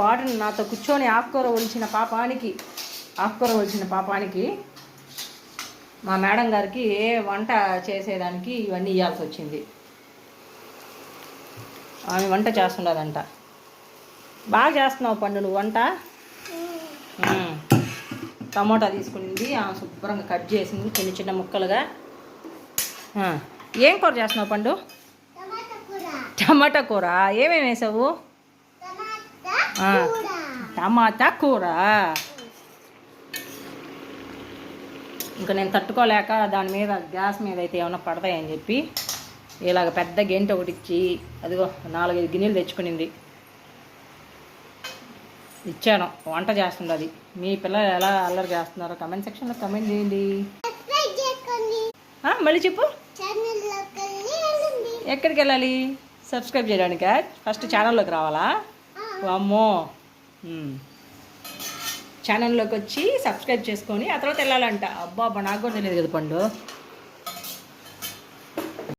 పాటను నాతో కూర్చొని ఆకుకూర ఒలిచిన పాపానికి మా మేడం గారికి వంట చేసేదానికి ఇవన్నీ ఇవ్వాల్సి వచ్చింది. ఆమె వంట చేస్తుండదంట. బాగా చేస్తున్నావు పండు నువ్వు వంట. టమోటా తీసుకునింది, ఆమె శుభ్రంగా కట్ చేసింది చిన్న చిన్న ముక్కలుగా. ఏం కూర చేస్తున్నావు పండు? టమాటా కూర. ఏమేమి వేసావు? టమాటా కూర. ఇంకా నేను తట్టుకోలేక దాని మీద గ్యాస్ మీద అయితే ఏమైనా పడతాయని చెప్పి ఇలాగ పెద్ద గెంటి ఒకటి ఇచ్చి అదిగో 4-5 గిన్నెలు తెచ్చుకునింది, ఇచ్చాను. వంట చేస్తుంది అది. మీ పిల్లలు ఎలా అల్లరి చేస్తున్నారో కమెంట్ సెక్షన్లో కమెంట్ చేయండి. మళ్ళీ చెప్పు, ఎక్కడికి వెళ్ళాలి? సబ్స్క్రైబ్ చేయడానికా? ఫస్ట్ ఛానల్లోకి రావాలా? అమ్మో, ఛానల్లోకి వచ్చి సబ్స్క్రైబ్ చేసుకొని ఆ తర్వాత వెళ్ళాలంట. అబ్బా నాకు కూడా తెలియదు కదా పండు.